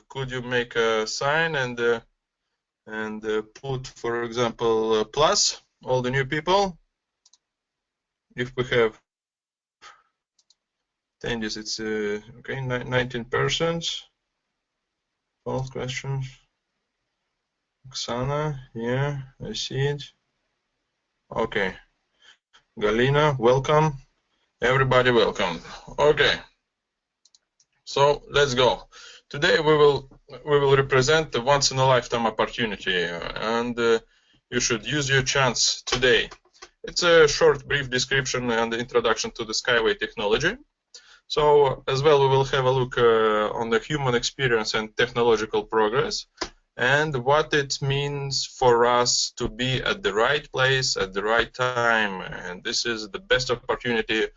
could you make a sign and put, for example, plus all the new people? If we have 10 years, it's okay, 19%. False questions. Oksana, yeah, I see it. Okay. Galina, welcome. Everybody, welcome. Okay. So let's go. Today we will represent the once in a lifetime opportunity, and you should use your chance today. It's a short, brief description and introduction to the Skyway technology. So as well, we will have a look on the human experience and technological progress, and what it means for us to be at the right place at the right time. And this is the best opportunity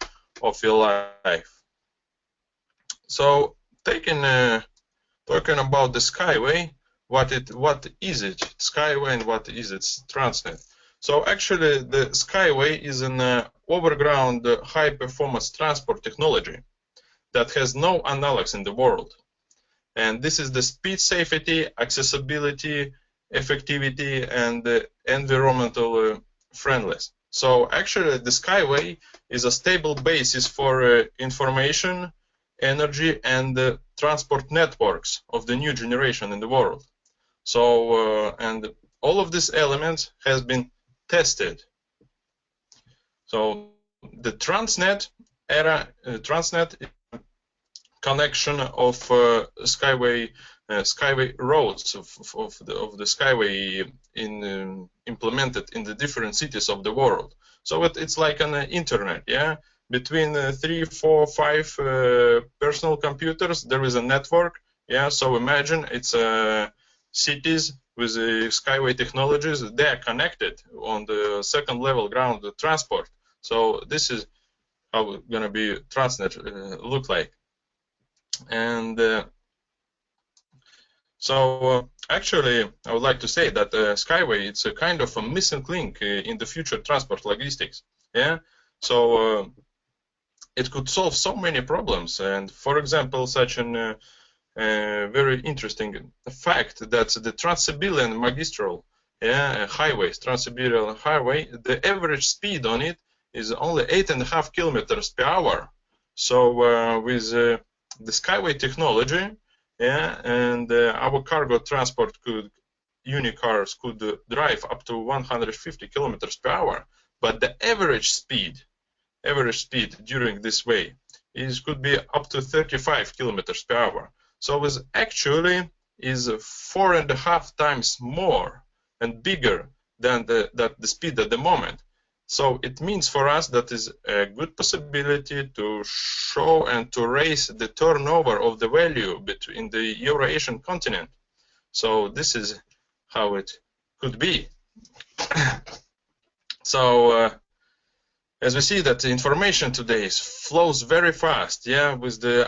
of your life. So talking about the Skyway, what is it? Skyway and what is it? Transnet. So actually, the Skyway is an overground high-performance transport technology that has no analogs in the world. And this is the speed, safety, accessibility, effectivity, and environmental friendliness. So actually, the Skyway is a stable basis for information, energy, and transport networks of the new generation in the world. So, and all of these elements has been tested. So the Transnet era, Transnet connection of Skyway roads of the Skyway implemented in the different cities of the world. So it's like an internet, yeah. Between 3, 4, 5 personal computers, there is a network, yeah. So imagine it's cities with Skyway technologies. They are connected on the second level ground transport. So this is how it's gonna be Transnet look like. And so actually, I would like to say that Skyway, it's a kind of a missing link in the future transport logistics. Yeah. So it could solve so many problems. And for example, such an very interesting fact that the Trans-Siberian magistral highways, Trans-Siberian highway, the average speed on it is only 8.5 kilometers per hour. So with the Skyway technology, yeah, and our cargo transport unicars could drive up to 150 kilometers per hour, but the average speed during this way could be up to 35 kilometers per hour. So it actually is 4.5 times more and bigger than the speed at the moment. So it means for us that is a good possibility to show and to raise the turnover of the value between the Eurasian continent. So this is how it could be. So as we see that the information today flows very fast, yeah, with the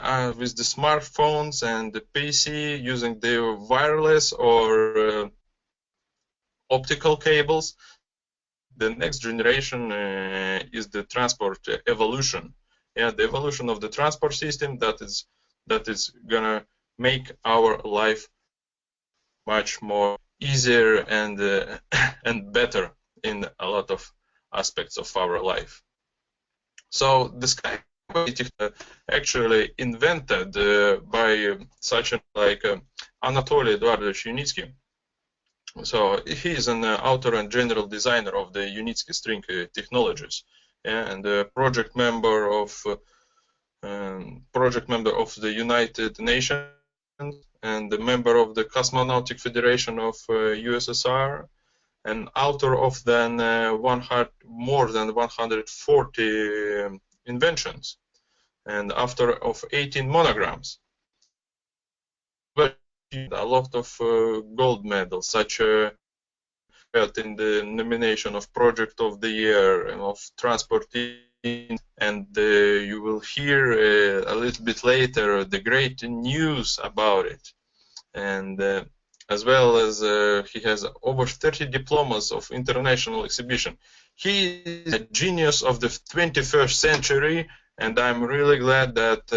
smartphones and the PC using the wireless or optical cables. The next generation is the transport evolution. Yeah, the evolution of the transport system that is gonna make our life much more easier and and better in a lot of aspects of our life. So the Skyway actually invented by such like Anatoly Eduardovich Unitsky. So he is an author and general designer of the Unitsky string technologies, and a project member of the United Nations and a member of the Cosmonautic Federation of USSR, and author of more than 140 inventions, and author of 18 monograms. But a lot of gold medals, such in the nomination of Project of the Year and of Transport, and you will hear a little bit later the great news about it. And as well as he has over 30 diplomas of international exhibition. He is a genius of the 21st century, and I'm really glad that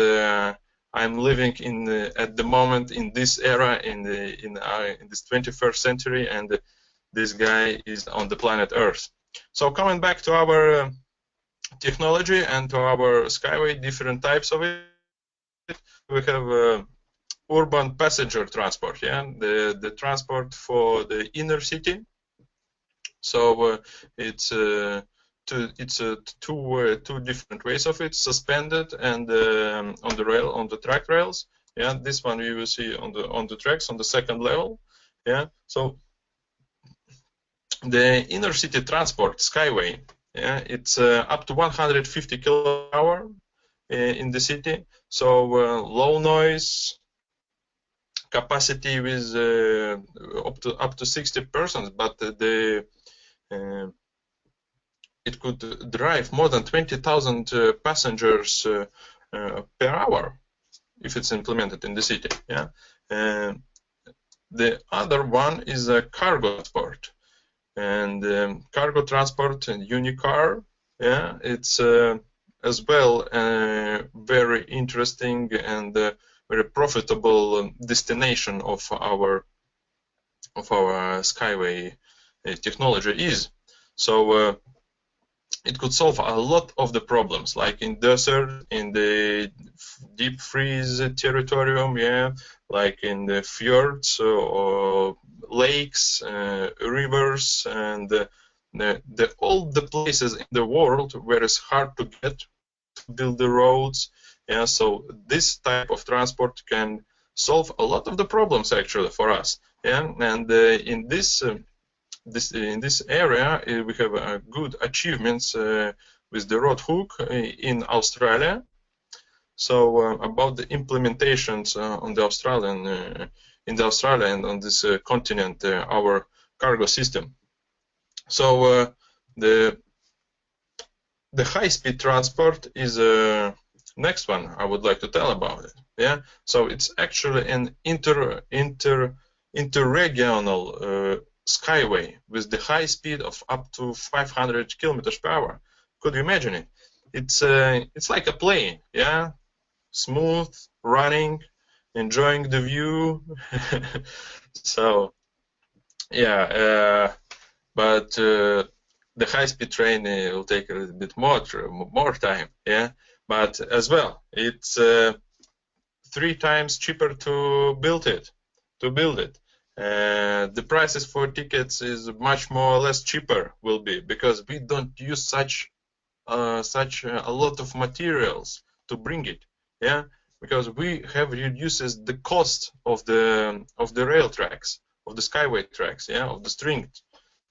I'm living in at the moment in this era in this 21st century, and this guy is on the planet Earth. So coming back to our technology and to our skyway, different types of it. We have urban passenger transport, yeah, the transport for the inner city. So it's two different ways of it: suspended and on the track rails. Yeah, this one you will see on the tracks on the second level. Yeah, so the inner city transport skyway. Yeah, it's up to 150 km/h in the city. So low noise, capacity with up to 60 persons, but it could drive more than 20,000 passengers per hour if it's implemented in the city. Yeah. The other one is a cargo transport, and cargo transport and Unicar. Yeah, it's as well very interesting and very profitable destination of our skyway technology is. So it could solve a lot of the problems, like in desert, in the deep freeze territorium, yeah, like in the fjords or lakes, rivers, and all the places in the world where it's hard to get to build the roads. Yeah, so this type of transport can solve a lot of the problems actually for us. Yeah, and in this area, we have good achievements with the road hook in Australia. So about the implementations on the Australian, in the Australia and on this continent, our cargo system. So the high-speed transport is next one I would like to tell about it. Yeah, so it's actually an interregional skyway with the high speed of up to 500 km/h. Could you imagine it? It's like a plane, yeah, smooth, running, enjoying the view. So yeah, but the high-speed train will take a little bit more time, yeah. But as well, it's 3 times cheaper to build it. The prices for tickets is much more or less cheaper will be, because we don't use such a lot of materials to bring it, yeah, because we have reduces the cost of the rail tracks, of the skyway tracks, yeah, of the strings.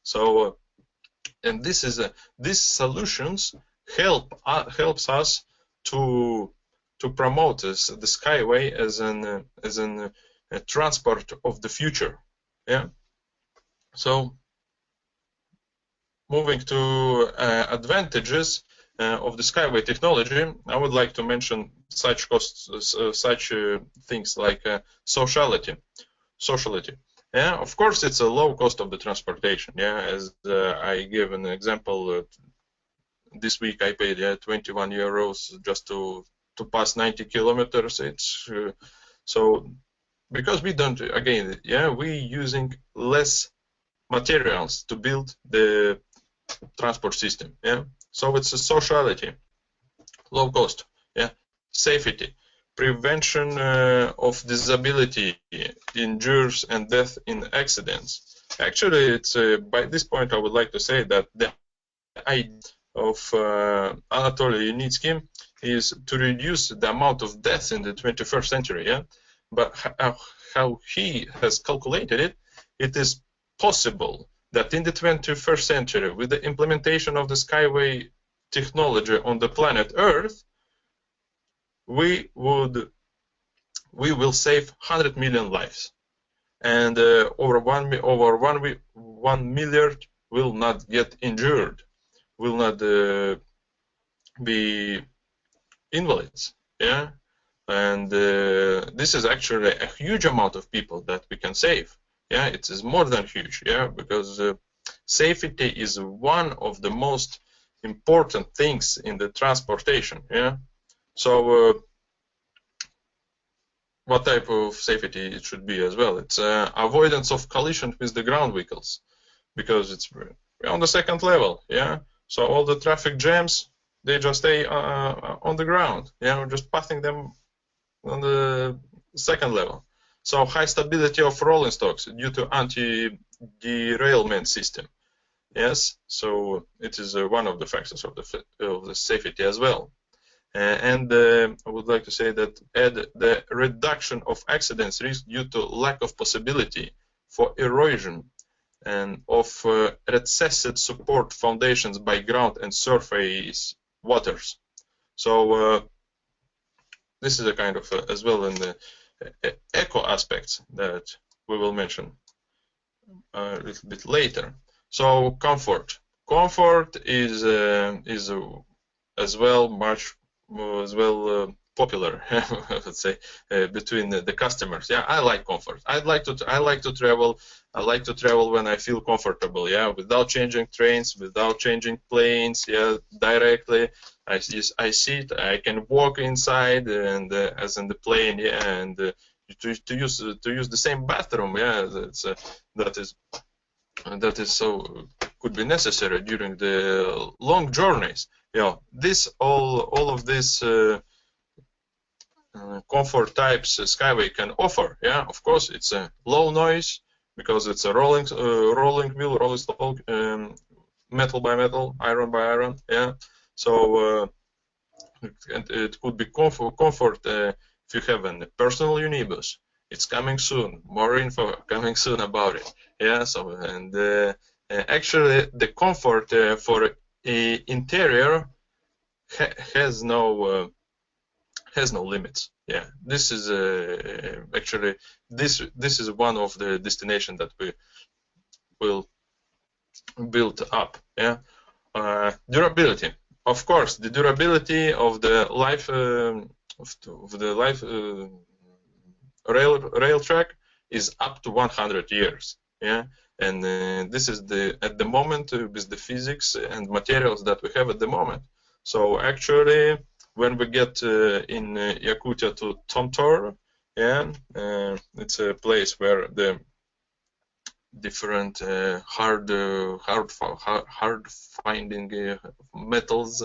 So and these solutions helps us to promote the skyway as a transport of the future. Yeah. So moving to advantages of the skyway technology, I would like to mention such things like sociality. Yeah, of course, it's a low cost of the transportation. Yeah, as I gave an example, this week I paid 21 euros just to pass 90 kilometers. It's so because we don't, again, yeah, we using less materials to build the transport system. Yeah, so it's a sociality, low cost, yeah, safety, prevention of disability, injuries and death in accidents. Actually, it's by this point I would like to say that the idea of Anatoly Yunitsky is to reduce the amount of deaths in the 21st century. Yeah, but how he has calculated it, it is possible that in the 21st century, with the implementation of the skyway technology on the planet Earth, we will save 100 million lives, and over 1 million will not get injured, will not be invalids. Yeah, and this is actually a huge amount of people that we can save. Yeah, it is more than huge. Yeah, because safety is one of the most important things in the transportation. Yeah, so what type of safety it should be as well. It's avoidance of collision with the ground vehicles, because it's on the second level, yeah. So all the traffic jams, they just stay on the ground, yeah. We're just passing them on the second level. So high stability of rolling stocks due to anti-derailment system. Yes, so it is one of the factors of the safety as well. And I would like to say that add the reduction of accidents risk due to lack of possibility for erosion and of recessed support foundations by ground and surface waters. So this is a kind of as well in the eco aspects that we will mention a little bit later. So comfort is as well much popular, let's say, between the customers. Yeah, I like comfort. I like to travel. I like to travel when I feel comfortable. Yeah, without changing trains, without changing planes. Yeah, directly. I sit. I can walk inside, and as in the plane. Yeah, and to use the same bathroom. Yeah, that is so could be necessary during the long journeys. Yeah, this all of this comfort types Skyway can offer. Yeah, of course, it's a low noise because it's a rolling wheel, rolling stock, metal by metal, iron by iron. Yeah, so it could be comfort if you have a personal unibus. It's coming soon. More info coming soon about it. Yeah. So and actually the comfort for interior has no limits. Yeah. This is actually this is one of the destinations that we will build up. Yeah. Durability. Of course, the durability of the life rail track is up to 100 years. Yeah, and this is at the moment with the physics and materials that we have at the moment. So actually, when we get in Yakutia to Tomtor, yeah, it's a place where the different hard finding metals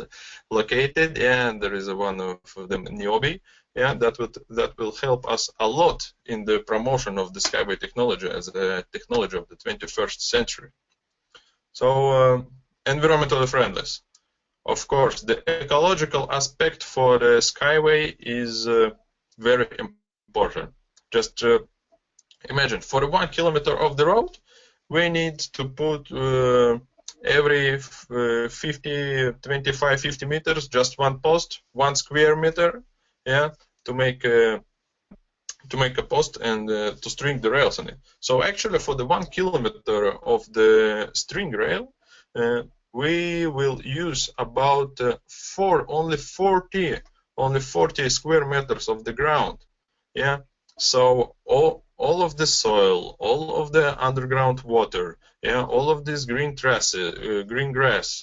located, and there is one of them, Niobe. Yeah, that will help us a lot in the promotion of the Skyway technology as a technology of the 21st century. So environmentally friendly. Of course, the ecological aspect for the Skyway is very important. Just imagine, for 1 kilometer of the road, we need to put every 50 meters, just one post, 1 square meter, yeah, to make a post and to string the rails on it. So actually, for the 1 kilometer of the string rail, we will use about only 40 square meters of the ground. Yeah. So all of the soil, all of the underground water, yeah, all of this green grass,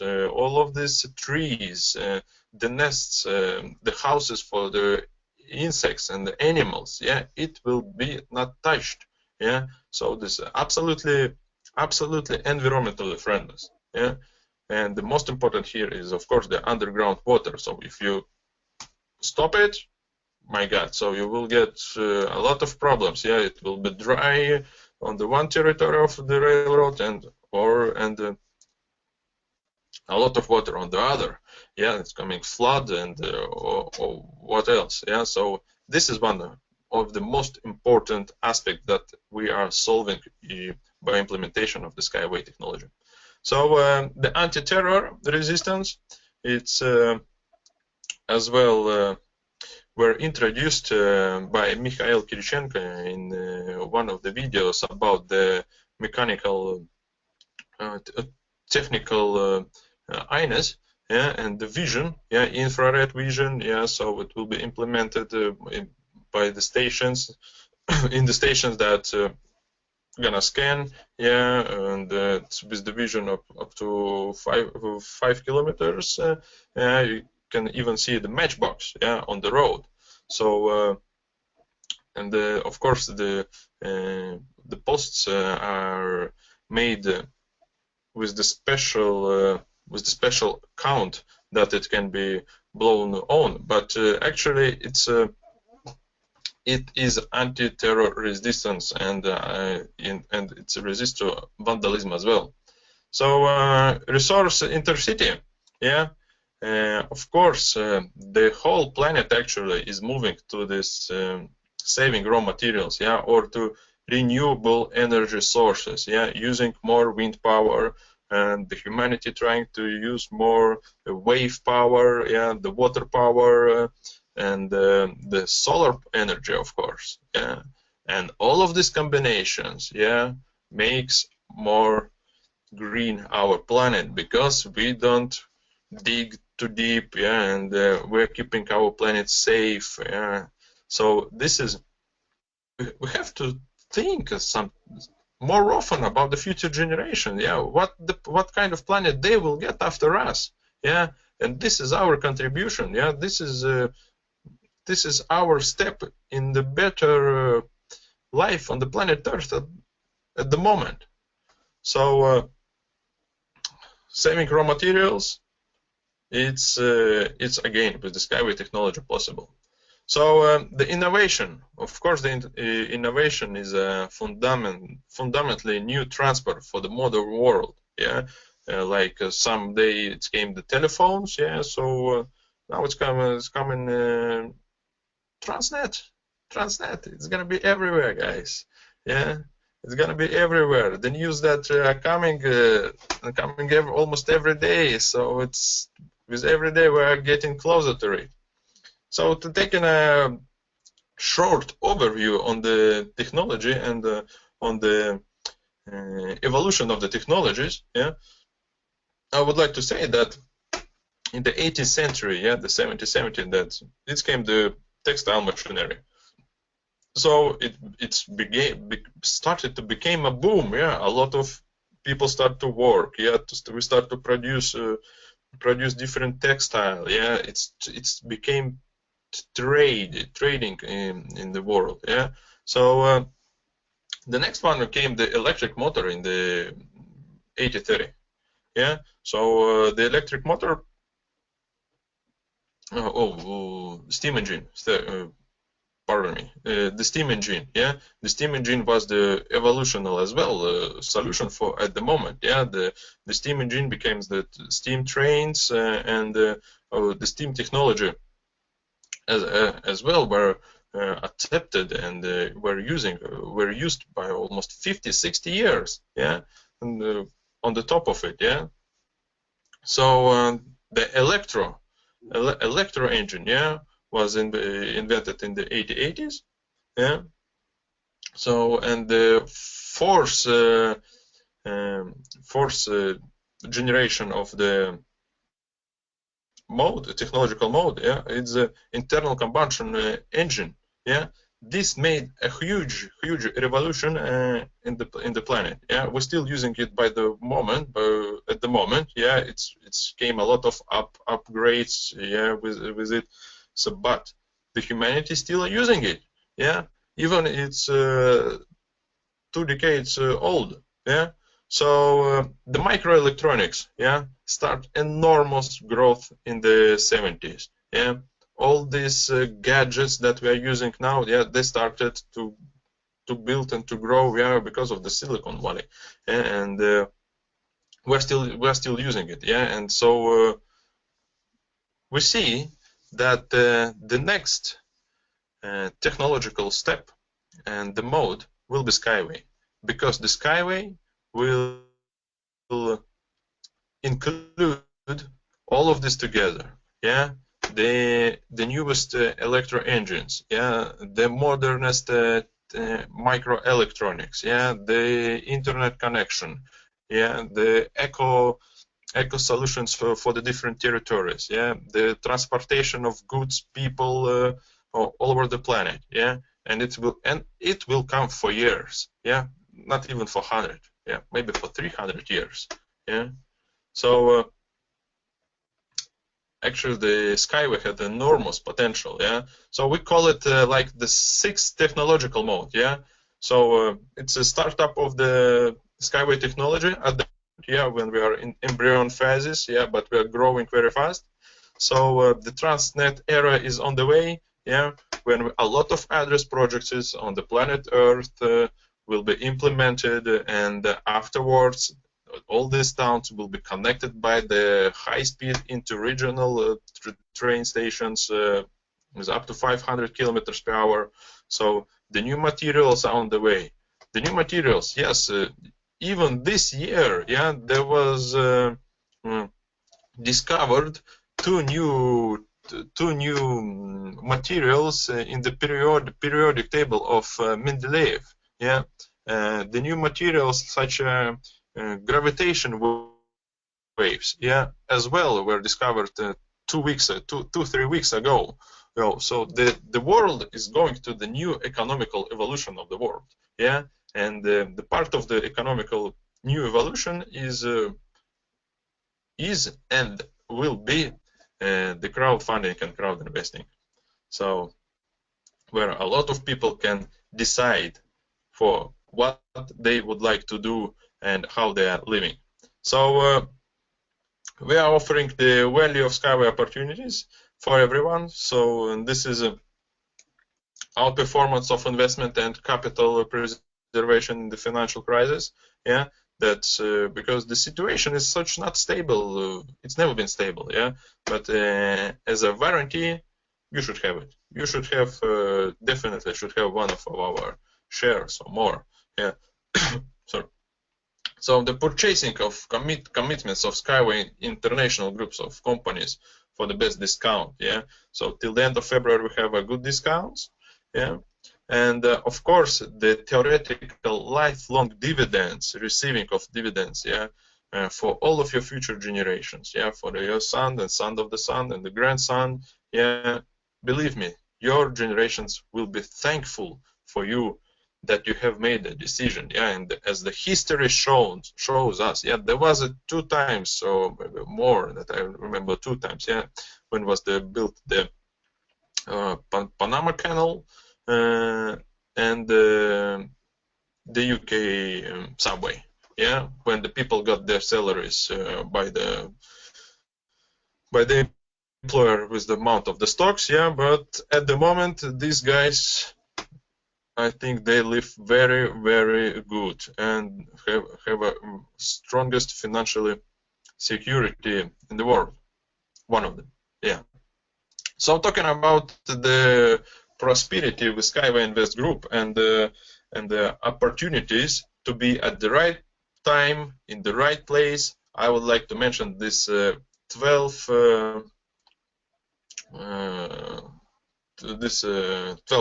all of these trees, the nests, the houses for the insects and the animals, yeah, it will be not touched. Yeah. So this absolutely environmentally friendly. Yeah. And the most important here is, of course, the underground water. So if you stop it, my God, so you will get a lot of problems. Yeah, it will be dry on the one territory of the railroad and a lot of water on the other. Yeah, it's coming flood and or what else. Yeah, so this is one of the most important aspects that we are solving by implementation of the Skyway technology. So the anti-terror resistance, it's as well were introduced by Mikhail Kirichenko in one of the videos about the mechanical technical INES, yeah, and the vision, yeah, infrared vision, yeah, so it will be implemented by the stations in the stations that gonna scan, yeah, and with the vision of up to 5 kilometers, you can even see the matchbox, yeah, on the road. So and of course the posts are made with the special count that it can be blown on, but actually it is anti-terror resistance, and it's resist to vandalism as well. So resource intercity, yeah. Of course, the whole planet actually is moving to this saving raw materials, yeah, or to renewable energy sources, yeah, using more wind power, and the humanity trying to use more wave power, yeah, the water power, and the solar energy, of course, yeah, and all of these combinations, yeah, makes more green our planet, because we don't dig too deep, yeah, and we're keeping our planet safe, yeah. So this is, we have to think some more often about the future generation, yeah, what kind of planet they will get after us, yeah, and this is our contribution, yeah, this is our step in the better life on the planet Earth at the moment. So saving raw materials, it's again with the Skyway technology possible. So the innovation, of course, the innovation is a fundamentally new transport for the modern world. Yeah, like someday it came the telephones. Yeah, so now it's coming Transnet. Transnet. It's gonna be everywhere, guys. Yeah, it's gonna be everywhere. The news that are coming almost every day. So it's with every day we are getting closer to it. So to take a short overview on the technology and on the evolution of the technologies, yeah, I would like to say that in the 18th century, yeah, the 1770, that it came the textile machinery. So it started to become a boom. Yeah, a lot of people start to work. Yeah, we start to produce different textile. Yeah, it's became trading in the world. Yeah, so the next one came the electric motor in the 1830. Yeah, so the electric motor, steam engine. Pardon me, the steam engine, yeah, the steam engine was the evolutional as well solution for at the moment, yeah, the steam engine became the steam trains, and the steam technology as well were accepted, and were used by almost 50-60 years, yeah, and on the top of it, yeah. So the electro engine, yeah, was invented in the 1880s, yeah. So, and the fourth generation of the technological mode, yeah, it's the internal combustion engine, yeah. This made a huge revolution in the planet, yeah. We're still using it by the moment, but at the moment, yeah, it's came a lot of upgrades, yeah, with it. So, but the humanity still using it, yeah. Even it's 2 decades old, yeah. So the microelectronics, yeah, start enormous growth in the 70s, yeah. All these gadgets that we are using now, yeah, they started to build and to grow, yeah, because of the Silicon Valley, yeah? And we're still using it, yeah. And so we see that the next technological step and the mode will be Skyway, because the Skyway will include all of this together, yeah. The newest electro engines, yeah, the modernest microelectronics, yeah, the internet connection, yeah, the eco solutions for the different territories, yeah, the transportation of goods, people all over the planet, yeah. And it will come for years, yeah, not even for 100, yeah, maybe for 300 years, yeah. So actually the Skyway had enormous potential. Yeah, so we call it like the 6th technological mode. Yeah, so it's a startup of the Skyway technology at the when we are in embryon phases. Yeah, but we are growing very fast. So the Transnet era is on the way. Yeah, when a lot of address projects on the planet Earth will be implemented, and afterwards all these towns will be connected by the high-speed interregional train stations with up to 500 kilometers per hour. So the new materials are on the way. The new materials, yes, even this year, yeah, there was discovered two new materials in the periodic table of Mendeleev. Yeah, the new materials such gravitation waves, yeah, as well were discovered 3 weeks ago. So the world is going to the new economical evolution of the world. Yeah, and the part of the economical new evolution is and will be the crowdfunding and crowd investing. So where a lot of people can decide for what they would like to do and how they are living. So we are offering the value of Skyway opportunities for everyone. So this is outperformance of investment and capital preservation in the financial crisis. Yeah, that's because the situation is such not stable. It's never been stable. Yeah, but as a warranty, you should have it. You should have definitely should have one of our shares or more. Yeah. Sorry. So the purchasing of commitments of Skyway international groups of companies for the best discount. Yeah. So till the end of February we have a good discounts. Yeah. And of course the theoretical lifelong dividends, receiving of dividends. Yeah. For all of your future generations. Yeah. For your son and son of the son and the grandson. Yeah. Believe me, your generations will be thankful for you that you have made a decision. Yeah, and as the history shows us, yeah, there was 2 times or more that I remember 2 times. Yeah, when was built the Panama Canal and the UK subway. Yeah, when the people got their salaries by the employer with the amount of the stocks. Yeah, but at the moment these guys, I think they live very, very good and have a strongest financially security in the world. One of them, yeah. So talking about the prosperity with Skyway Invest Group and the opportunities to be at the right time in the right place, I would like to mention this 12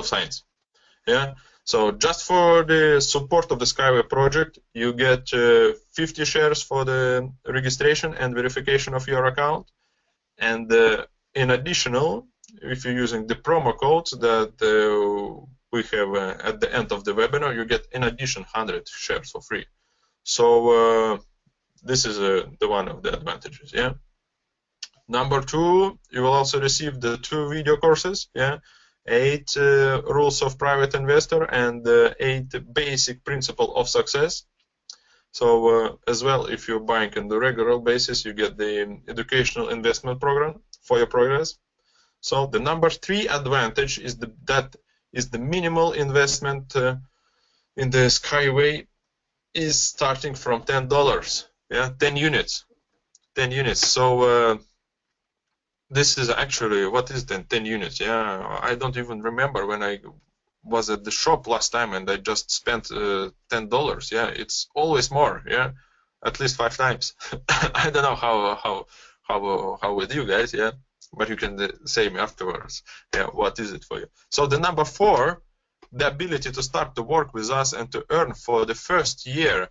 signs. Yeah. So just for the support of the Skyway project, you get 50 shares for the registration and verification of your account. And in additional, if you're using the promo codes that we have at the end of the webinar, you get in addition 100 shares for free. So this is the one of the advantages. Yeah. Number 2, you will also receive the 2 video courses. Yeah. 8 rules of private investor and 8 basic principle of success. So as well, if you're buying on the regular basis, you get the educational investment program for your progress. So the number 3 advantage is that the minimal investment in the Skyway is starting from $10. Yeah, 10 units. 10 units. So this is actually, what is 10 units? Yeah, I don't even remember when I was at the shop last time and I just spent $10. Yeah, it's always more. Yeah, at least 5 times. I don't know how with you guys. Yeah, but you can say me afterwards. Yeah, what is it for you? So the number 4, the ability to start to work with us and to earn for the first year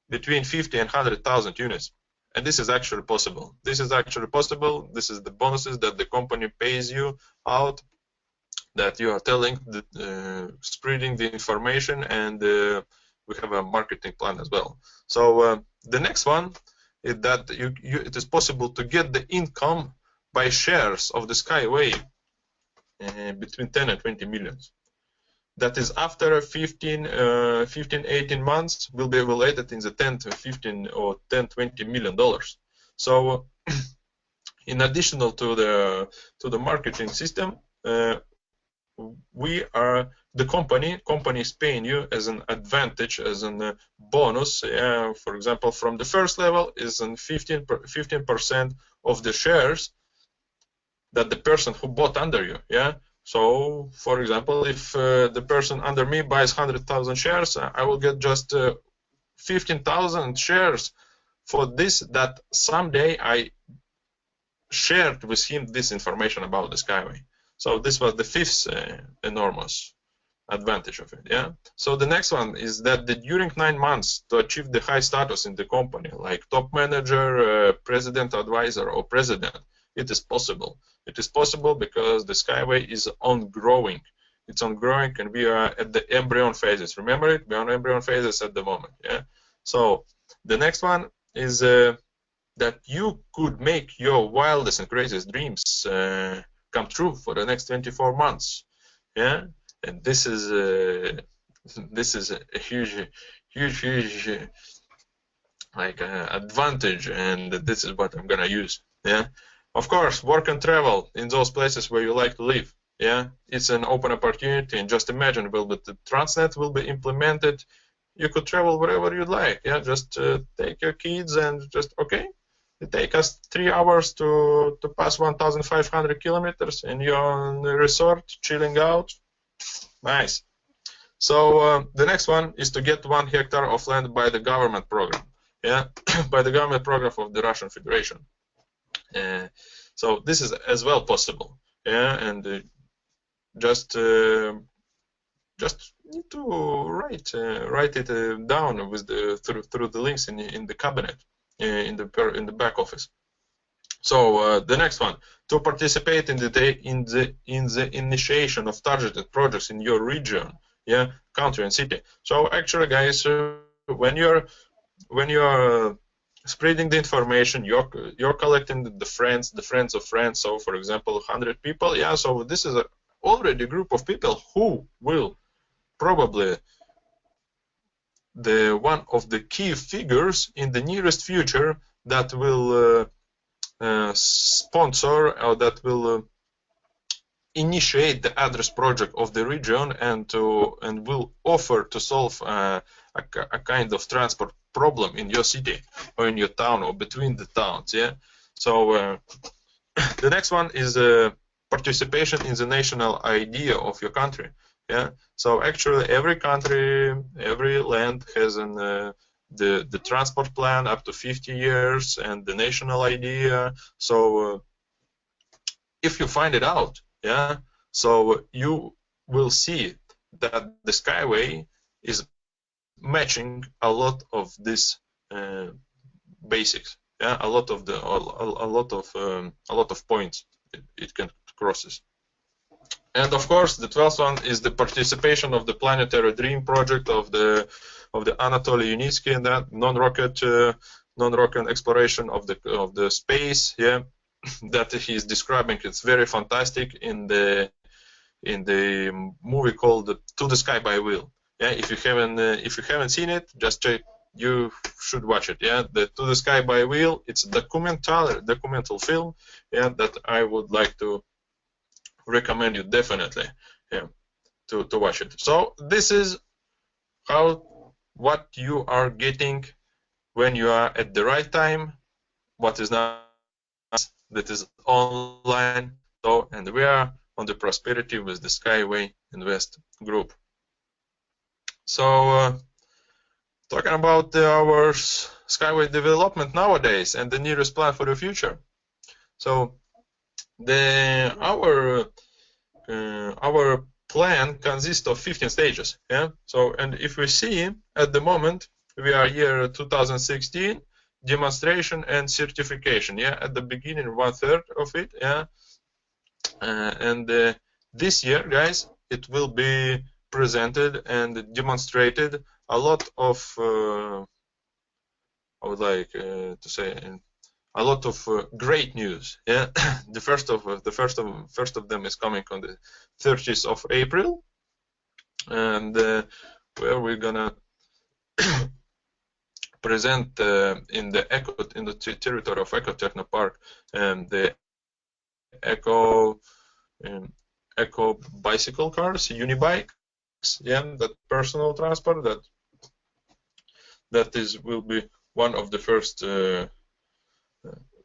between 50 and 100,000 units. And this is actually possible. This is actually possible. This is the bonuses that the company pays you out, that you are telling, spreading the information, and we have a marketing plan as well. So the next one is that it is possible to get the income buy shares of the Skyway between 10 and 20 millions. That is, after 18 months, will be evaluated in the 10 to 15 or 10, 20 million dollars. So, in addition to the marketing system, the company is paying you as an advantage, as a bonus. For example, from the first level is 15% of the shares that the person who bought under you. So, for example, if the person under me buys 100,000 shares, I will get just 15,000 shares for this, that someday I shared with him this information about the Skyway. So this was the fifth enormous advantage of it. So the next one is that during 9 months to achieve the high status in the company, like top manager, president, advisor, or president, it is possible. It is possible because the Skyway is ongoing. It's ongoing, and we are at the embryo phases. Remember it? We are on embryo phases at the moment. So the next one is that you could make your wildest and craziest dreams come true for the next 24 months. And this is a huge like advantage, and this is what I'm gonna use. Of course, work and travel in those places where you like to live. It's an open opportunity, and just imagine, the Transnet will be implemented. You could travel wherever you'd like. Just take your kids and just It takes us 3 hours to pass 1,500 kilometers, and you're on the resort, chilling out. Nice. So the next one is to get 1 hectare of land by the government program. By the government program of the Russian Federation. So this is as well possible. And just need to write it down with through the links in the cabinet. In the back office. So the next one, to participate in the initiation of targeted projects in your region, country and city. So actually, guys, when you're spreading the information, you're collecting the friends of friends. So for example, 100 people. So this is already a group of people who will probably one of the key figures in the nearest future that will sponsor or that will initiate the address project of the region and will offer to solve a kind of transport problem in your city or in your town or between the towns. So the next one is participation in the national idea of your country. So actually, every country, every land has the transport plan up to 50 years and the national idea. So if you find it out, so you will see that the Skyway is matching a lot of these basics. A lot of points it can crosses. And of course, the 12th one is the participation of the planetary dream project of the Anatoly Yunitsky, and that non-rocket exploration of the space. That he's describing. It's very fantastic in the movie called "To the Sky by Will." If you haven't seen it, just check. You should watch it. The "To the Sky by Will." It's a documental film. That I would like to recommend you definitely to watch it. So this is what you are getting when you are at the right time. What is not that is online. So, and we are on the prosperity with the Skyway Invest Group. So talking about our Skyway development nowadays and the nearest plan for the future. So our plan consists of 15 stages. So, and if we see at the moment we are year 2016, demonstration and certification. At the beginning, 1/3 of it. And this year, guys, it will be presented and demonstrated a lot of I would like to say a lot of great news. Yeah, the first of them is coming on the 30th of April, and where we're gonna present in the territory of Eco Techno Park the eco eco bicycle cars, unibikes. Yeah, that personal transport that is will be one of the first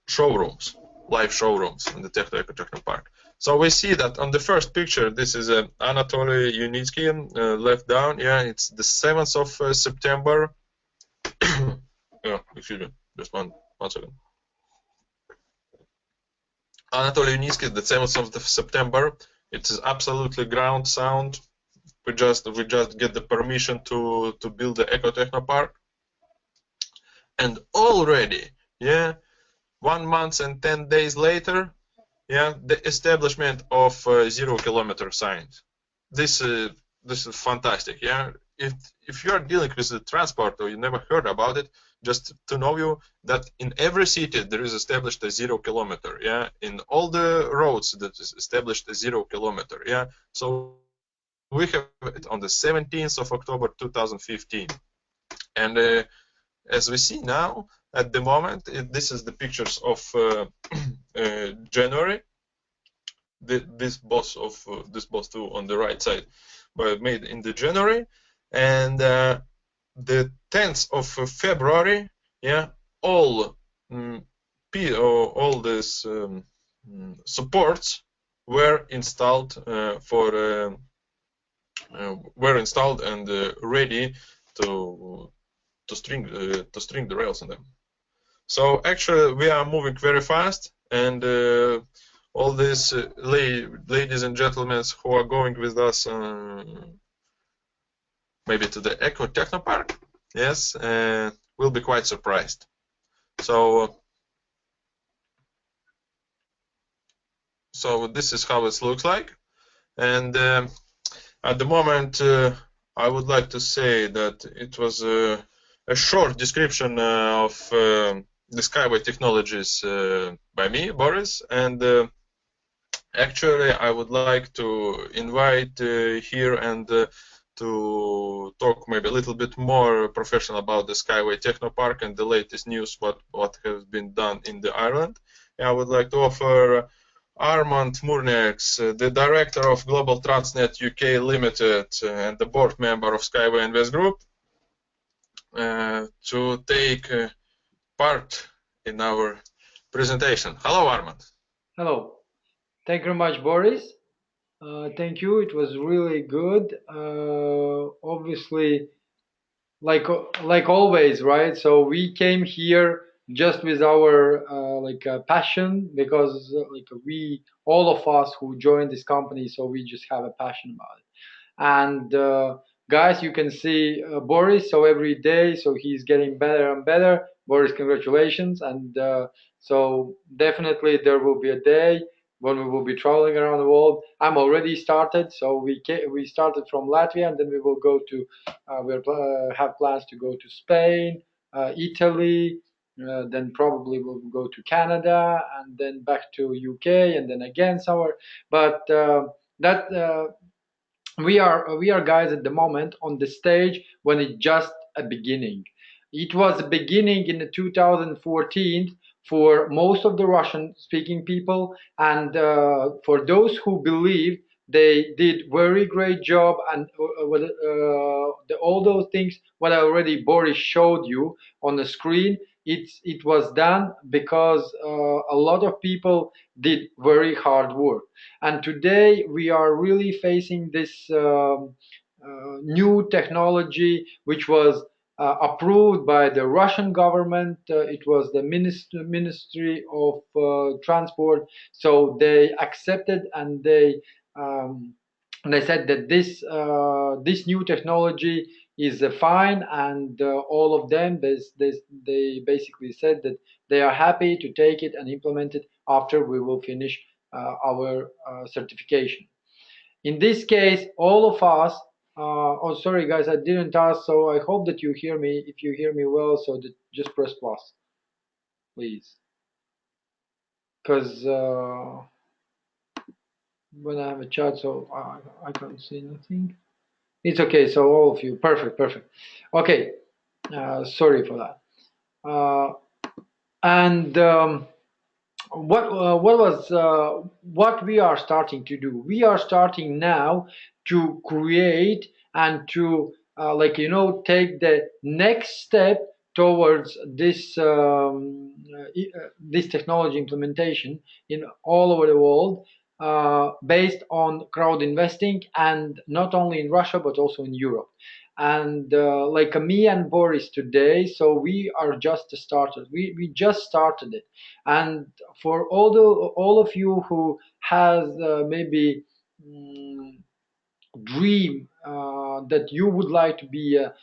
showrooms, live showrooms in the Eco Techno Park. So we see that on the first picture, this is Anatoly Yunitsky, left down. Yeah, it's the 7th of September. Yeah, excuse me, just one second. Anatoly Yunitsky, the 7th of September. It is absolutely ground sound. We just get the permission to build the Eco Techno Park, and already, yeah, 1 month and 10 days later, yeah, the establishment of 0 kilometer signs. This is fantastic. Yeah, if you are dealing with the transport or you never heard about it, just to know you that in every city there is established a 0 kilometer. Yeah, in all the roads that is established a 0 kilometer. Yeah, so we have it on the 17th of October 2015, and as we see now at the moment, this is the pictures of January. This boss two on the right side, but made in the January, and the 10th of February, yeah, all all these supports were installed were installed and ready to string the rails on them. So actually, we are moving very fast, and all these ladies and gentlemen who are going with us, maybe to the Eco Techno Park, yes, will be quite surprised. So this is how it looks like, and at the moment, I would like to say that it was a short description of the Skyway technologies by me, Boris, and actually I would like to invite here and to talk maybe a little bit more professional about the Skyway Technopark and the latest news what has been done in the Ireland. I would like to offer Armand Murniaks, the director of Global Transnet UK Limited and the board member of Skyway Invest Group, to take part in our presentation. Hello, Armand. Hello. Thank you very much, Boris. Thank you. It was really good. Obviously, like always, right? So we came here just with our passion, because we all of us who joined this company, so we just have a passion about it. And guys, you can see Boris. So every day, so he's getting better and better. Boris, congratulations! And so definitely there will be a day when we will be traveling around the world. I'm already started. So we started from Latvia, and then we will go to have plans to go to Spain, Italy. Then probably we'll go to Canada, and then back to UK, and then again somewhere. But that we are guys at the moment on the stage when it's just a beginning. It was a beginning in 2014 for most of the Russian speaking people, and for those who believed they did very great job, and all those things what I already Boris showed you on the screen. It was done because a lot of people did very hard work, and today we are really facing this new technology, which was approved by the Russian government. It was the Ministry of Transport. So they accepted, and they said that this new technology is fine, and all of them they basically said that they are happy to take it and implement it after we will finish our certification. In this case, all of us, oh, sorry guys, I didn't ask, so I hope that you hear me. If you hear me well, so that just press plus, please. because when I have a chat, so I can't see nothing. It's okay. So all of you, perfect, perfect. Okay, sorry for that. And what we are starting to do? We are starting now to create and to take the next step towards this technology implementation in all over the world, based on crowd investing, and not only in Russia but also in Europe. And like me and Boris today, so we are just started. We just started it. And for all of you who has maybe mm, dream that you would like to be a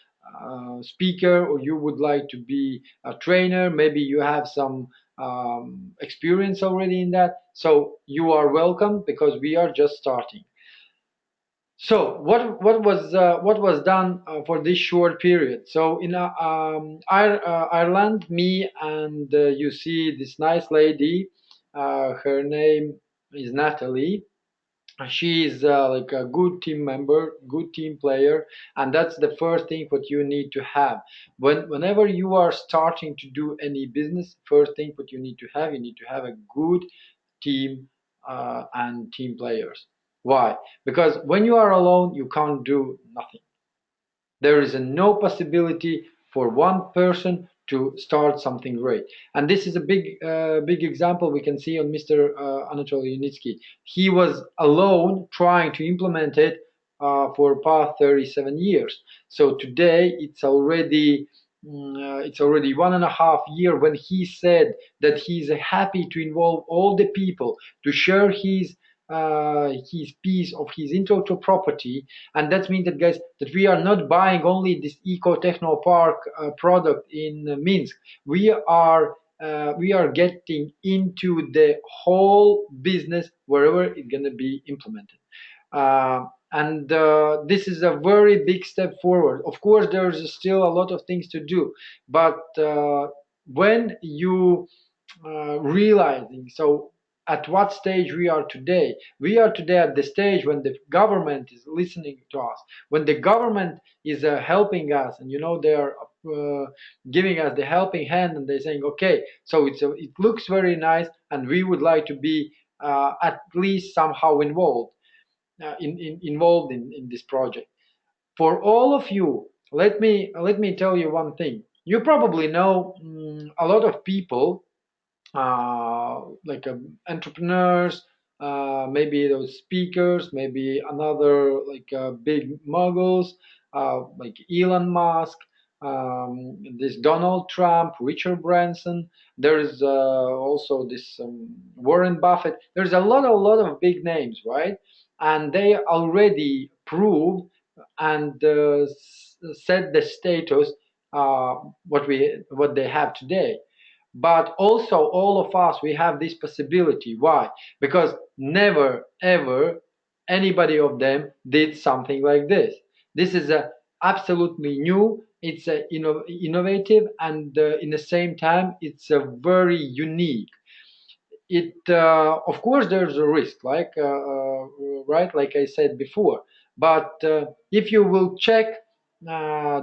speaker, or you would like to be a trainer, maybe you have some experience already in that, so you are welcome, because we are just starting. So what was done for this short period? So in Ireland, me and you see this nice lady. Her name is Natalie. She is like a good team member, good team player, and that's the first thing what you need to have. Whenever you are starting to do any business, first thing what you need to have a good team and team players. Why? Because when you are alone, you can't do nothing. There is no possibility for one person to start something great. And this is a big example we can see on Mr. Anatoly Unitsky. He was alone trying to implement it for past 37 years. So today it's already 1.5 years when he said that he's happy to involve all the people to share his piece of his intellectual property. And that means that, guys, that we are not buying only this eco techno park product in Minsk. We are getting into the whole business wherever it's going to be implemented. And this is a very big step forward. Of course, there's still a lot of things to do, but when you realizing, so at what stage we are today? We are today at the stage when the government is listening to us, when the government is helping us, and they are giving us the helping hand, and they're saying, okay, so it looks very nice, and we would like to be at least somehow involved in this project. For all of you, let me tell you one thing. You probably know a lot of people, like entrepreneurs, maybe those speakers, maybe another like big muggles, like Elon Musk, this Donald Trump, Richard Branson. There's also this Warren Buffett. There's a lot of big names, right? And they already proved and set the status what they have today. But also all of us, we have this possibility. Why? Because never ever anybody of them did something like this. This is a absolutely new, it's a innovative, and in the same time it's a very unique. It of course there's a risk, right, like I said before. But if you will check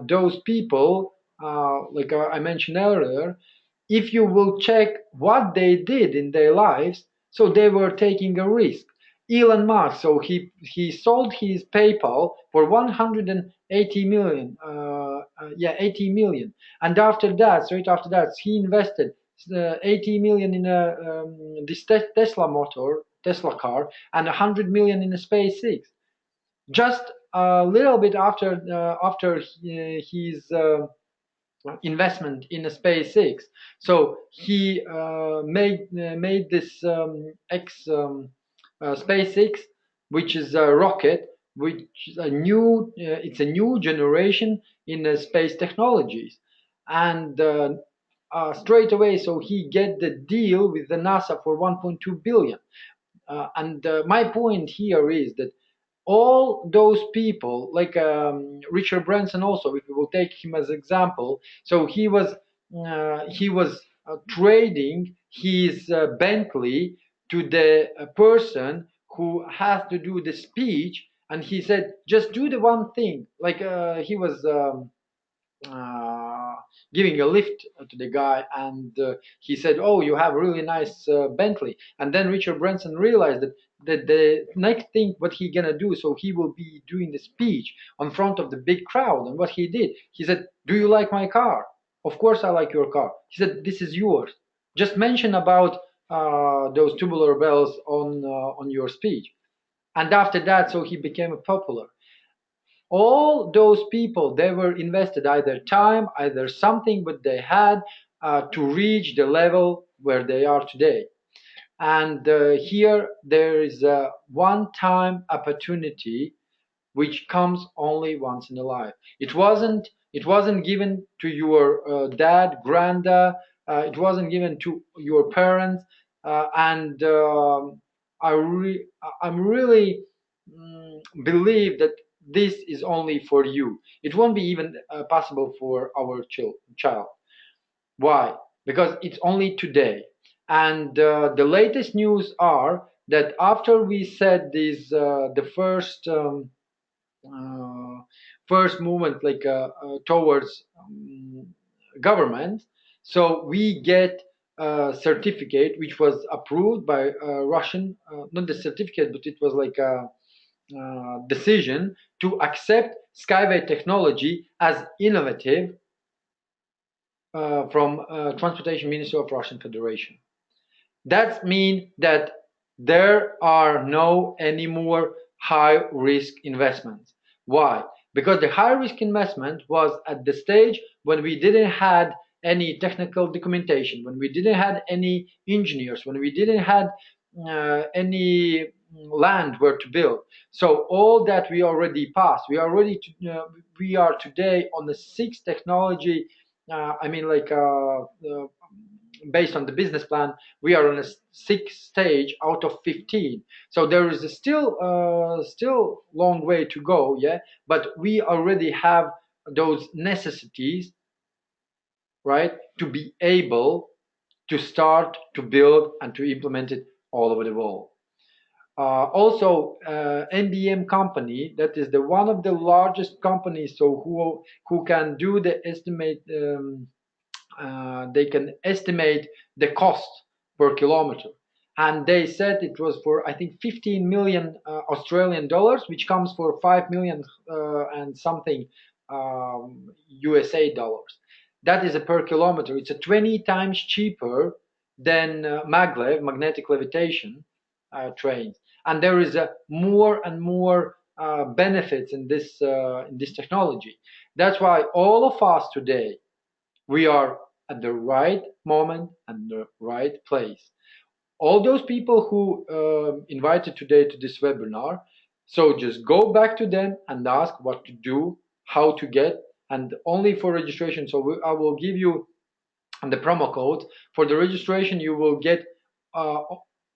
those people, like I mentioned earlier, if you will check what they did in their lives, so they were taking a risk. Elon Musk, so he sold his PayPal for 180 million, 80 million, and after that, straight after that, he invested 80 million in this Tesla car, and 100 million in a SpaceX. Just a little bit after his investment in a SpaceX. So he made this SpaceX, which is a rocket, which is it's a new generation in space technologies. And straight away, so he get the deal with the NASA for 1.2 billion. And my point here is that all those people, like Richard Branson, also, if we will take him as example, so he was trading his Bentley to the person who has to do the speech, and he said, just do the one thing. Like he was uh, giving a lift to the guy, and he said, "Oh, you have a really nice Bentley." And then Richard Branson realized that the next thing what he gonna do, so he will be doing the speech on front of the big crowd. And what he did, he said, "Do you like my car?" "Of course I like your car." He said, "This is yours. Just mention about those tubular bells on your speech." And after that, so he became popular. All those people, they were invested either time, either something what they had to reach the level where they are today. And here there is a one-time opportunity which comes only once in a life. It wasn't given to your dad, granddad. It wasn't given to your parents. And I'm really believe that this is only for you. It won't be even possible for our child. Why? Because it's only today. And the latest news are that after we said this, the uh, first movement like towards government, so we get a certificate which was approved by Russian, not the certificate, but it was like a decision to accept Skyway technology as innovative from Transportation Ministry of Russian Federation. That means that there are no anymore high risk investments. Why? Because the high risk investment was at the stage when we didn't had any technical documentation, when we didn't had any engineers, when we didn't had any land where to build. So all that we already passed. We are today on the sixth technology. I mean, like based on the business plan, we are on a sixth stage out of 15. So there is a still long way to go, yeah. But we already have those necessities, right, to be able to start to build and to implement it all over the world. Also, NBM company, that is the one of the largest companies, so who can do the estimate. They can estimate the cost per kilometer, and they said it was for, I think, 15 million Australian dollars, which comes for 5 million and something USA dollars. That is a per kilometer. It's a 20 times cheaper than maglev, magnetic levitation trains, and there is a more and more benefits in this technology. That's why all of us today, we are at the right moment and the right place. All those people who invited today to this webinar, so just go back to them and ask what to do, how to get, and only for registration. So I will give you the promo code for the registration. You will get uh,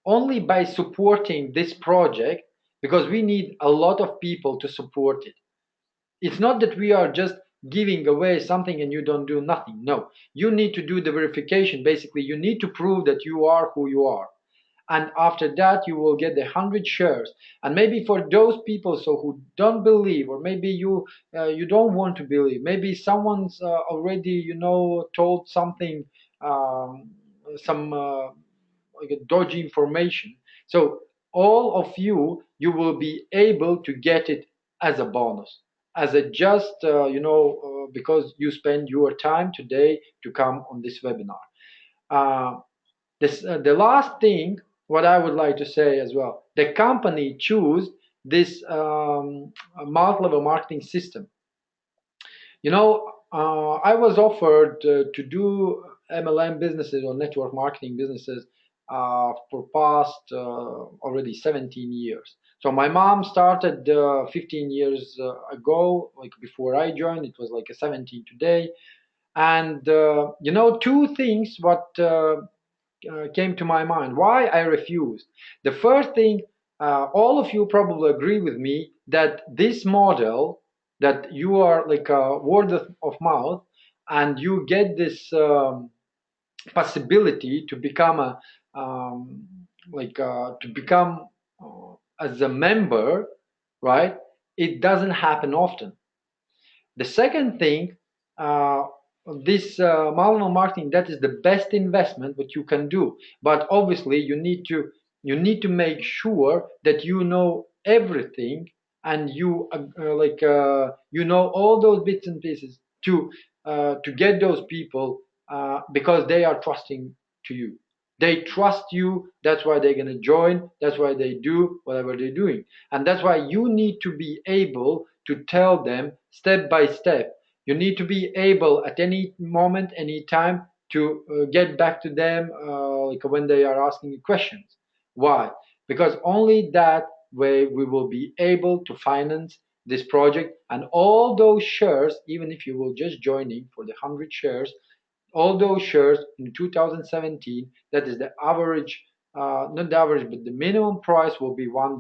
only by supporting this project, because we need a lot of people to support it. It's not that we are just giving away something and you don't do nothing. No, you need to do the verification. Basically, you need to prove that you are who you are. And after that, you will get the 100 shares. And maybe for those people so who don't believe, or maybe you don't want to believe, maybe someone's already told something, some like a dodgy information. So all of you will be able to get it as a bonus, as a just because you spend your time today to come on this webinar. Uh, the last thing what I would like to say as well, the company choose this multi-level marketing system. I was offered to do MLM businesses or network marketing businesses for past already 17 years. So my mom started 15 years ago, like before I joined. It was like a 17 today. And two things what came to my mind why I refused. The first thing, all of you probably agree with me that this model, that you are like a word of mouth, and you get this possibility to become a to become as a member, right? It doesn't happen often. The second thing, uh, this Malmo marketing, that is the best investment what you can do. But obviously, you need to make sure that you know everything, and you know all those bits and pieces to get those people, because they are trusting to you. They trust you. That's why they're gonna join. That's why they do whatever they're doing, and that's why you need to be able to tell them step by step. You need to be able at any moment, any time, to get back to them, like when they are asking you questions. Why? Because only that way we will be able to finance this project, and all those shares, even if you will just join in for the 100 shares, all those shares in 2017, that is the average, not the average, but the minimum price will be $1.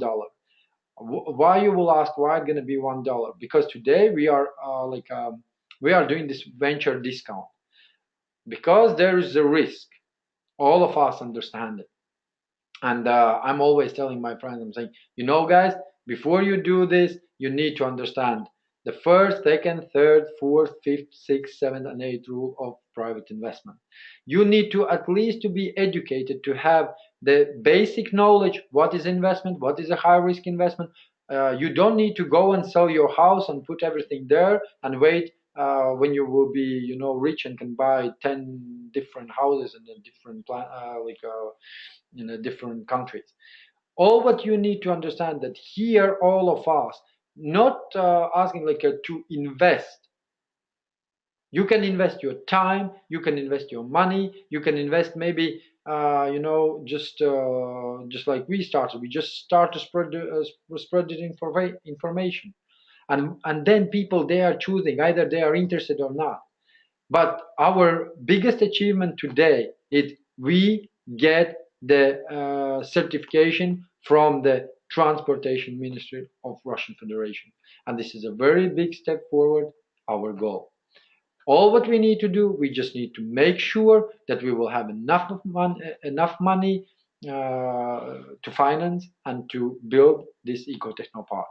Why, you will ask, why it's going to be $1? Because today we are doing this venture discount, because there is a risk. All of us understand it. And I'm always telling my friends, I'm saying, guys, before you do this, you need to understand the first, second, third, fourth, fifth, sixth, seventh, and eighth rule of private investment. You need to at least to be educated, to have the basic knowledge. What is investment? What is a high risk investment? You don't need to go and sell your house and put everything there and wait when you will be, rich and can buy 10 different houses in a different different countries. All what you need to understand, that here all of us not asking to invest. You can invest your time, you can invest your money, you can invest maybe just like we just start to spread the information, and then people, they are choosing, either they are interested or not. But our biggest achievement today is we get the certification from the Transportation Ministry of Russian Federation. And this is a very big step forward, our goal. All what we need to do, we just need to make sure that we will have enough money to finance and to build this eco-technopark.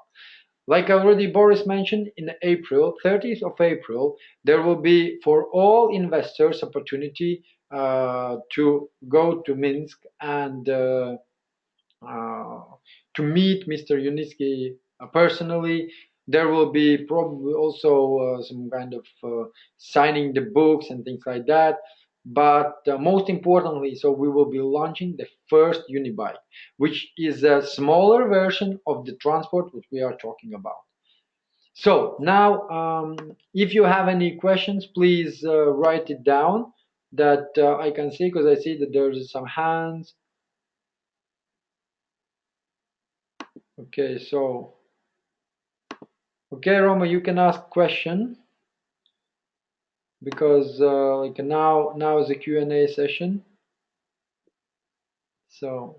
Like already Boris mentioned, in April, 30th of April, there will be for all investors opportunity to go to Minsk and uh, to meet Mr. Yunitsky personally. There will be probably also some kind of signing the books and things like that. But most importantly, so we will be launching the first Unibike, which is a smaller version of the transport which we are talking about. So now, if you have any questions, please write it down, that I can see, because I see that there's some hands. Okay, so okay, Roma, you can ask question, because now is a Q&A session. So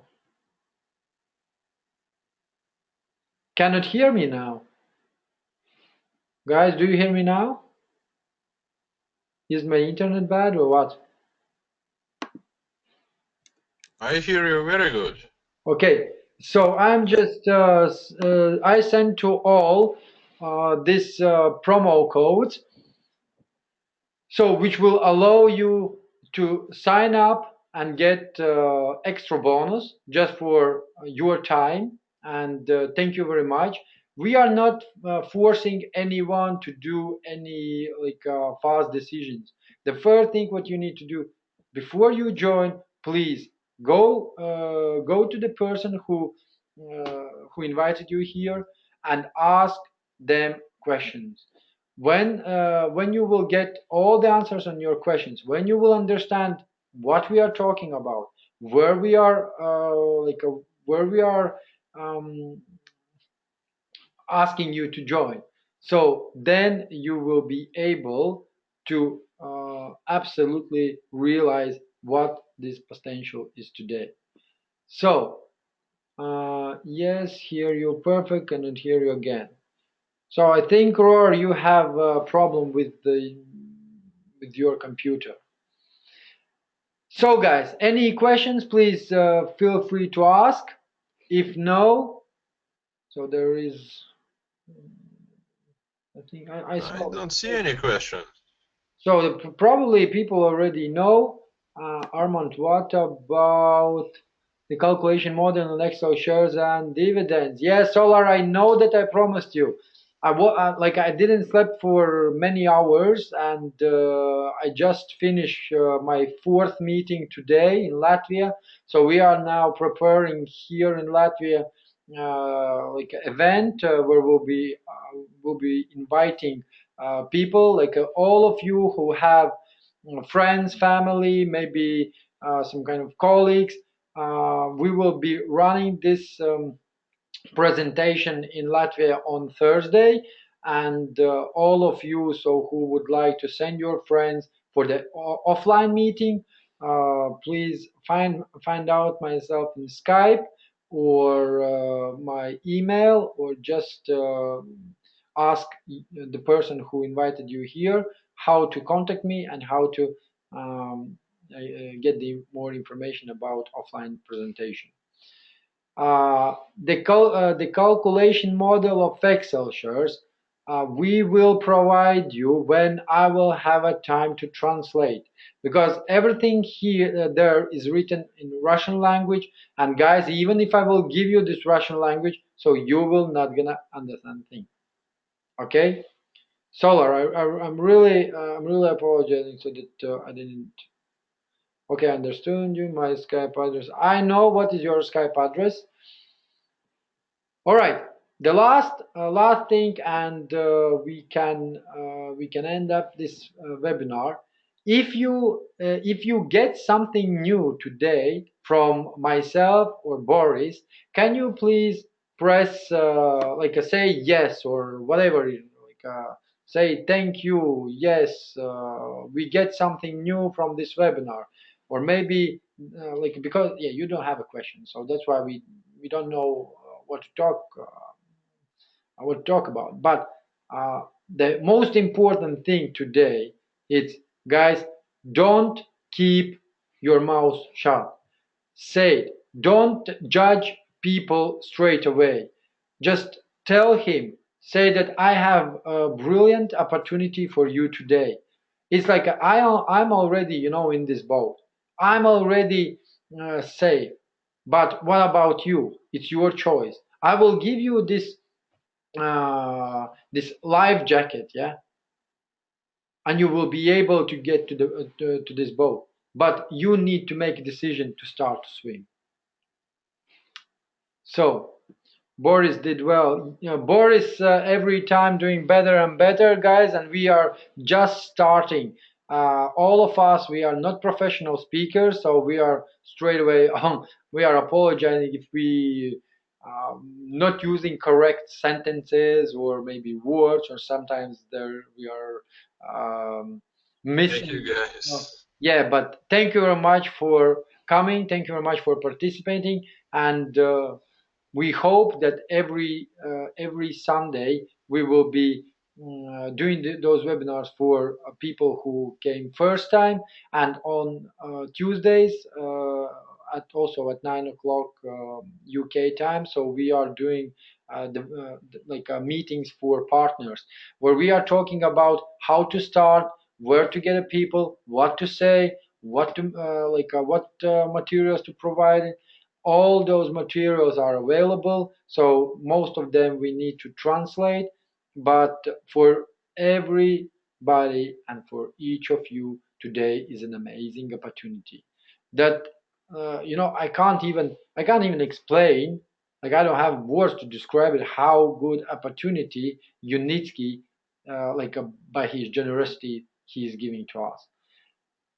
cannot hear me now, guys. Do you hear me now? Is my internet bad or what? I hear you very good. Okay, so I'm just I sent to all this promo code, so which will allow you to sign up and get extra bonus just for your time. And thank you very much. We are not forcing anyone to do any fast decisions. The first thing what you need to do before you join, please go to the person who invited you here and ask them questions. When you will get all the answers on your questions, when you will understand what we are talking about, where we are where we are um, asking you to join, so then you will be able to absolutely realize what this potential is today. So yes, hear you perfect, cannot hear you again. So I think, Roar, you have a problem with your computer. So guys, any questions, please feel free to ask. If no, so there is, I think I I saw. don't see any questions. So probably people already know. Armand, what about the calculation model on Excel shares and dividends? Yes, Solar, I know that I promised you. Like I didn't sleep for many hours, and I just finished my fourth meeting today in Latvia. So we are now preparing here in Latvia like an event where we'll be inviting people like all of you who have friends, family, maybe some kind of colleagues. We will be running this presentation in Latvia on Thursday, and all of you so who would like to send your friends for the offline meeting, please find out myself in Skype or my email, or just ask the person who invited you here how to contact me and how to get the more information about offline presentation. The calculation model of Excel shares, we will provide you when I will have a time to translate, because everything here there is written in Russian language, and guys, even if I will give you this Russian language, so you will not gonna understand things. Okay, Solar, I'm really apologizing so that I didn't. Okay, I understood you. My Skype address. I know what is your Skype address. All right, the last thing, and we can end up this webinar. If you get something new today from myself or Boris, can you please press like say yes or whatever, like say thank you, yes, we get something new from this webinar, or maybe like, because yeah, you don't have a question, so that's why we don't know what to talk about. But the most important thing today is, guys, don't keep your mouth shut. Say, don't judge people straight away. Just tell him, say that I have a brilliant opportunity for you today. It's like I'm already, in this boat. I'm already safe. But what about you? It's your choice. I will give you this life jacket, yeah, and you will be able to get to this boat. But you need to make a decision to start to swim. So Boris did well. Boris every time doing better and better, guys, and we are just starting. All of us, we are not professional speakers, so we are straight away. We are apologizing if we not using correct sentences or maybe words, or sometimes there we are Thank you, missing. guys. Yeah, but thank you very much for coming. Thank you very much for participating, and we hope that every Sunday we will be doing those webinars for people who came first time, and on Tuesdays also at 9 o'clock UK time. So we are doing meetings for partners, where we are talking about how to start, where to get the people, what to say, what materials to provide. All those materials are available, so most of them we need to translate, but for everybody and for each of you, today is an amazing opportunity that I can't even explain, like I don't have words to describe it, how good opportunity Unitsky, by his generosity, he is giving to us.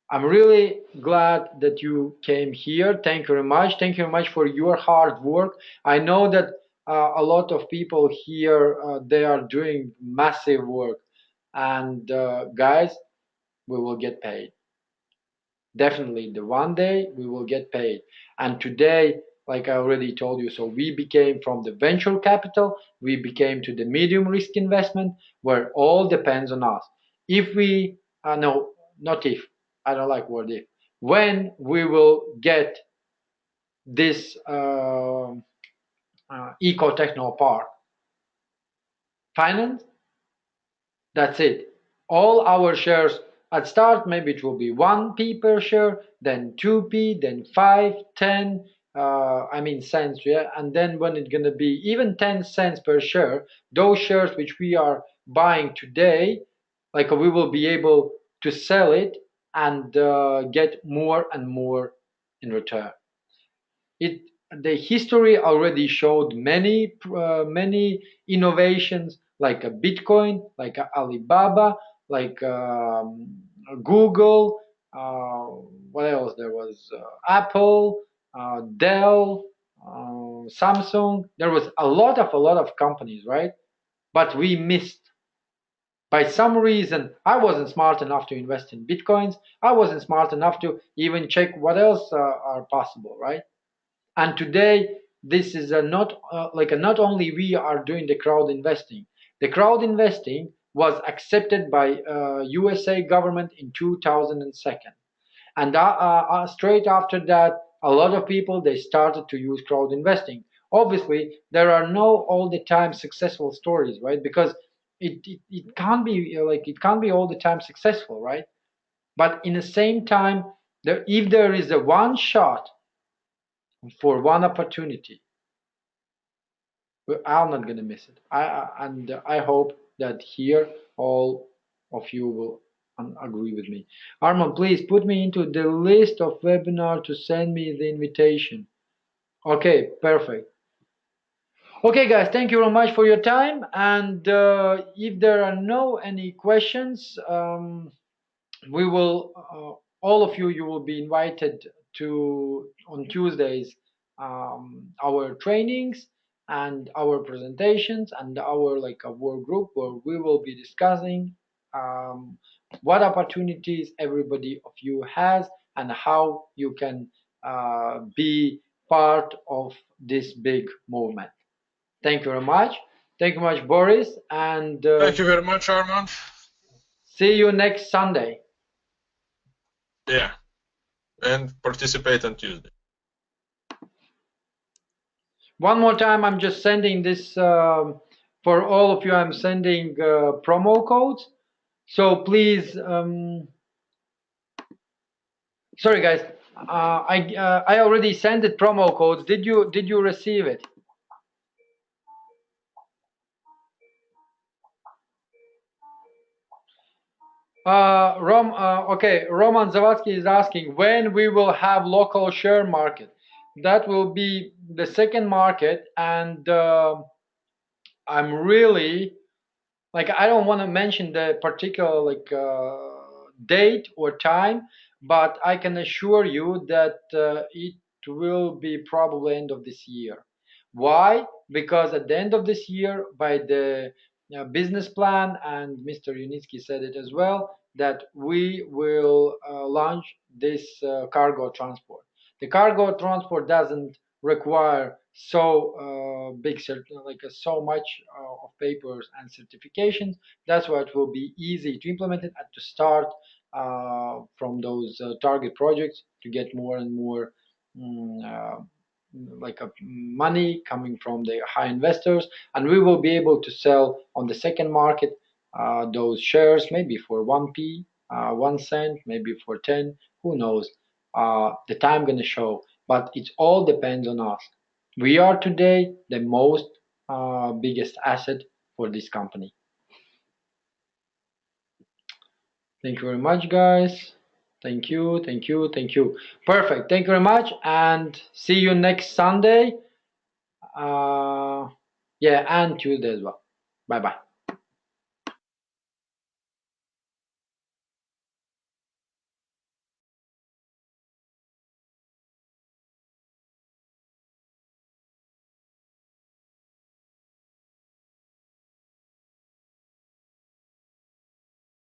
I'm really glad that you came here. Thank you very much. Thank you very much for your hard work. I know that a lot of people here, they are doing massive work, and guys, we will get paid. Definitely, the one day we will get paid. And today, like I already told you, so we became from the venture capital, we became to the medium risk investment, where all depends on us. If we, no, not if, I don't like word if. when we will get this eco-techno park finance. That's it. All our shares at start, maybe it will be 1p per share, then 2p, then 5, 10, cents, yeah. And then when it's gonna be even 10 cents per share, those shares which we are buying today, like we will be able to sell it and get more and more in return. The history already showed many innovations, like a Bitcoin, like a Alibaba, like Google. What else? There was Apple, Dell, Samsung. There was a lot of companies, right? But we missed. By some reason, I wasn't smart enough to invest in Bitcoins. I wasn't smart enough to even check what else are possible, right? And today, this is not only we are doing the crowd investing. The crowd investing was accepted by USA government in 2002, and straight after that, a lot of people they started to use crowd investing. Obviously, there are no all the time successful stories, right? Because it can't be it can't be all the time successful, right? But in the same time, if there is a one shot for one opportunity, I'm not gonna miss it. I hope that here all of you will agree with me. Armand, please put me into the list of webinar to send me the invitation. Okay, perfect. Okay, guys, thank you very much for your time. And if there are no any questions, we will all of you will be invited to on Tuesdays our trainings and our presentations and our like a work group where we will be discussing um, what opportunities everybody of you has and how you can be part of this big movement. Thank you very much. Thank you very much, Boris, and Thank you very much, Armand. see you next Sunday. Yeah, and participate on Tuesday. One more time, I'm just sending this for all of you. I'm sending promo codes. So please, sorry guys, I already sent it promo codes. Did you receive it? Okay, Roman Zavatsky is asking when we will have local share market. That will be the second market, and I'm really I don't want to mention the particular date or time, but I can assure you that it will be probably end of this year. Why? Because at the end of this year, by the business plan, and Mr. Unitsky said it as well, that we will launch this cargo transport. The cargo transport doesn't require so big so much of papers and certifications. That's why it will be easy to implement it and to start from those target projects to get more and more mm, uh, money coming from the high investors, and we will be able to sell on the second market those shares maybe for 1p, 1 cent, maybe for 10, who knows. The time gonna show, but it all depends on us. We are today the most biggest asset for this company. Thank you very much, guys. Thank you, thank you, thank you. Perfect. Thank you very much, and see you next Sunday. Yeah, and Tuesday as well. Bye bye.